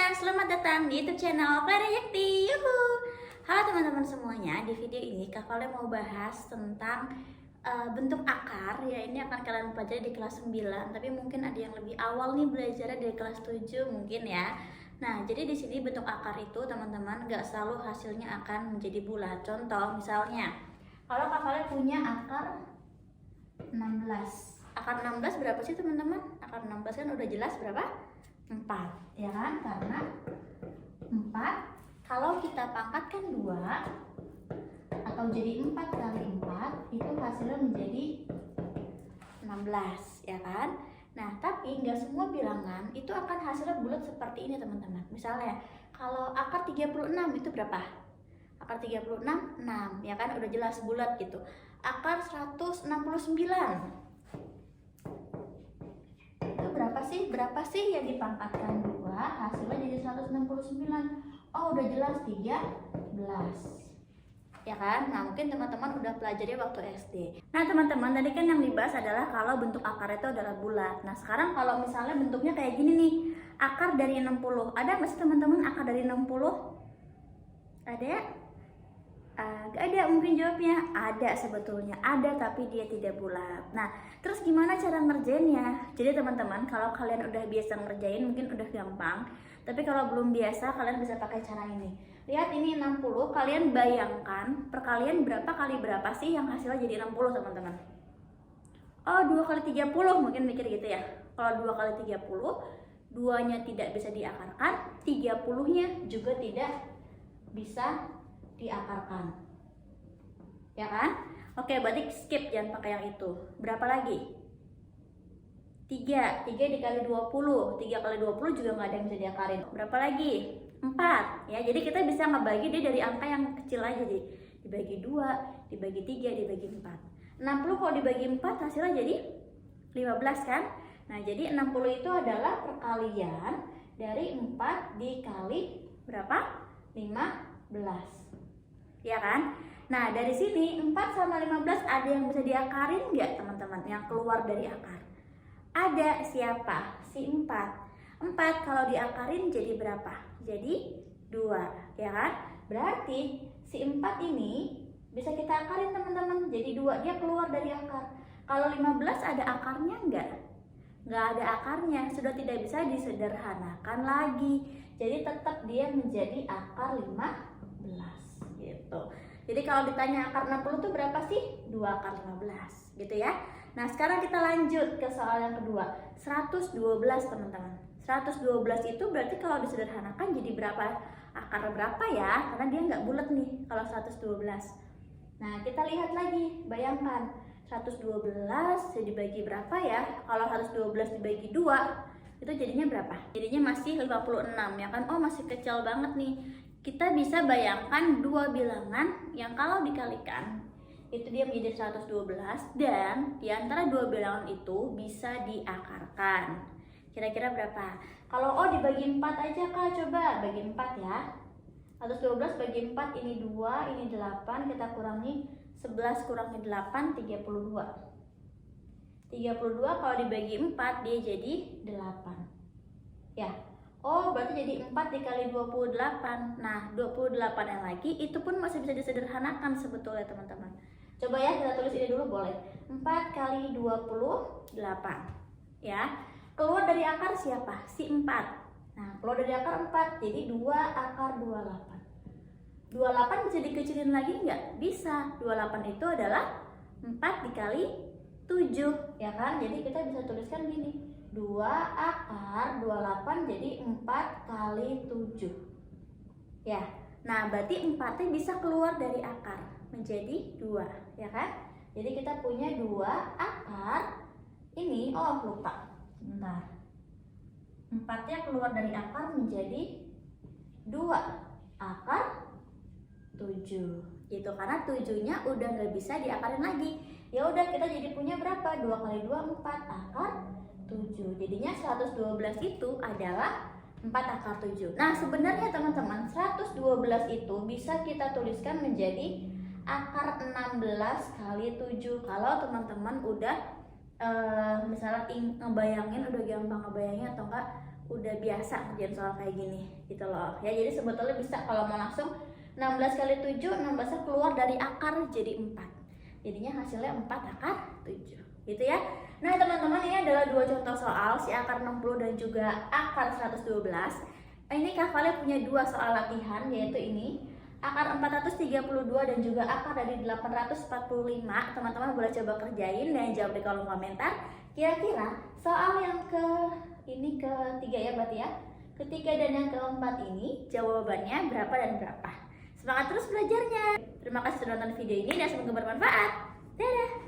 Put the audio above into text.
semuanya, selamat datang di YouTube channel Clara Yakti. Yuhu. Halo teman-teman semuanya, di video ini Kak Vale mau bahas tentang bentuk akar. Ya, ini akan kalian pelajari di kelas 9, tapi mungkin ada yang lebih awal nih belajarnya dari kelas 7 mungkin ya. Nah, jadi di sini bentuk akar itu teman-teman nggak selalu hasilnya akan menjadi bulat. Contoh misalnya, kalau Kak Vale punya akar 16. Akar 16 berapa sih teman-teman? Akar 16 kan udah jelas berapa? 4, ya kan? Karena 4 kalau kita pangkatkan 2 atau jadi 4 kali 4 itu hasilnya menjadi 16, ya kan? Nah, tapi nggak semua bilangan itu akan hasilnya bulat seperti ini teman-teman. Misalnya, kalau akar 36 itu berapa? Akar 36, 6, ya kan? Udah jelas bulat gitu. Akar 169 berapa sih yang dipangkatkan 2 hasilnya jadi 169. Oh, udah jelas 13, ya kan? Nah, mungkin teman-teman udah pelajari waktu SD. Nah teman-teman, tadi kan yang dibahas adalah kalau bentuk akar itu adalah bulat. Nah sekarang kalau misalnya bentuknya kayak gini nih, akar dari 60, ada nggak sih teman-teman akar dari 60? Ada? Gak ada, mungkin jawabnya ada. Sebetulnya ada, tapi dia tidak bulat. Nah, terus gimana cara ngerjainnya? Jadi teman-teman, kalau kalian udah biasa ngerjain mungkin udah gampang, tapi kalau belum biasa kalian bisa pakai cara ini. Lihat, ini 60, kalian bayangkan perkalian berapa kali berapa sih yang hasilnya jadi 60 teman-teman? Oh, 2 kali 30, mungkin mikir gitu ya. Kalau 2 kali 30, 2-nya tidak bisa diakarkan, 30-nya juga tidak bisa diakarkan, ya kan? Oke, berarti skip, jangan pakai yang itu. Berapa lagi? 3 dikali 20, 3 kali 20 juga nggak ada yang bisa diakarin. Berapa lagi? 4, ya. Jadi kita bisa ngebagi dia dari angka yang kecil aja, jadi dibagi 2, dibagi 3, dibagi 4. 60 kalau dibagi 4 hasilnya jadi 15 kan? Nah, jadi 60 itu adalah perkalian dari 4 dikali berapa? 15, ya kan? Nah, dari sini 4 sama 15 ada yang bisa diakarin nggak teman-teman? Yang keluar dari akar ada. Siapa? Si 4. 4 kalau diakarin jadi berapa? Jadi 2, ya kan? Berarti si 4 ini bisa kita akarin teman-teman, jadi 2, dia keluar dari akar. Kalau 15 ada akarnya nggak? Nggak ada akarnya, sudah tidak bisa disederhanakan lagi. Jadi tetap dia menjadi akar 15 gitu. Jadi kalau ditanya akar 60 itu berapa sih? 2 akar 15 gitu ya. Nah, sekarang kita lanjut ke soal yang kedua. 112 teman-teman. 112 itu berarti kalau disederhanakan jadi berapa? Akar berapa ya? Karena dia nggak bulat nih kalau 112. Nah, kita lihat lagi, bayangkan 112 dibagi berapa ya? Kalau 112 dibagi 2 itu jadinya berapa? Jadinya masih 56, ya kan? Oh, masih kecil banget nih. Kita bisa bayangkan dua bilangan yang kalau dikalikan itu dia menjadi 112, dan di antara dua bilangan itu bisa diakarkan. Kira-kira berapa? Kalau O dibagi 4 aja Kak, coba bagi 4 ya. 112 bagi 4, ini 2, ini 8, kita kurangi 11 kurangi 8, 32. 32 kalau dibagi 4 dia jadi 8. Ya. Oh, berarti jadi 4 dikali 28. Nah, 28 yang lagi itu pun masih bisa disederhanakan sebetulnya teman-teman. Coba ya, kita tulis ini dulu boleh. 4 kali 28. Ya. Keluar dari akar siapa? Si 4. Nah, keluar dari akar 4, jadi 2 akar 28. 28 bisa dikecilin lagi nggak? Bisa. 28 itu adalah 4 dikali 7, ya kan? Jadi kita bisa tuliskan gini. 2 akar 28 jadi 4 kali 7. Ya. Nah, berarti 4-nya bisa keluar dari akar menjadi 2, ya kan? Jadi kita punya 2 akar ini, oh lupa. Sebentar. 4-nya keluar dari akar menjadi 2 akar 7. Gitu, karena 7-nya udah nggak bisa diakarin lagi. Ya udah, kita jadi punya berapa? 2 kali 2 4 akar 7. Jadinya 112 itu adalah 4 akar 7. Nah, sebenarnya teman-teman, 112 itu bisa kita tuliskan menjadi akar 16 kali 7. Kalau teman-teman udah misalnya ngebayangin, udah gampang ngebayangin atau enggak udah biasa ngerjain soal kayak gini gitu loh ya. Jadi sebetulnya bisa kalau mau langsung 16 kali 7, 16 keluar dari akar jadi 4, jadinya hasilnya 4 akar 7 gitu ya. Nah teman-teman, ini adalah dua contoh soal, si akar 60 dan juga akar 112. Ini Kak Vale punya dua soal latihan, yaitu ini akar 432 dan juga akar dari 845. Teman-teman boleh coba kerjain dan jawab di kolom komentar. Kira-kira soal yang ketiga ya berarti ya, ketiga dan yang keempat ini jawabannya berapa dan berapa. Semangat terus belajarnya. Terima kasih sudah nonton video ini dan semoga bermanfaat. Dadah.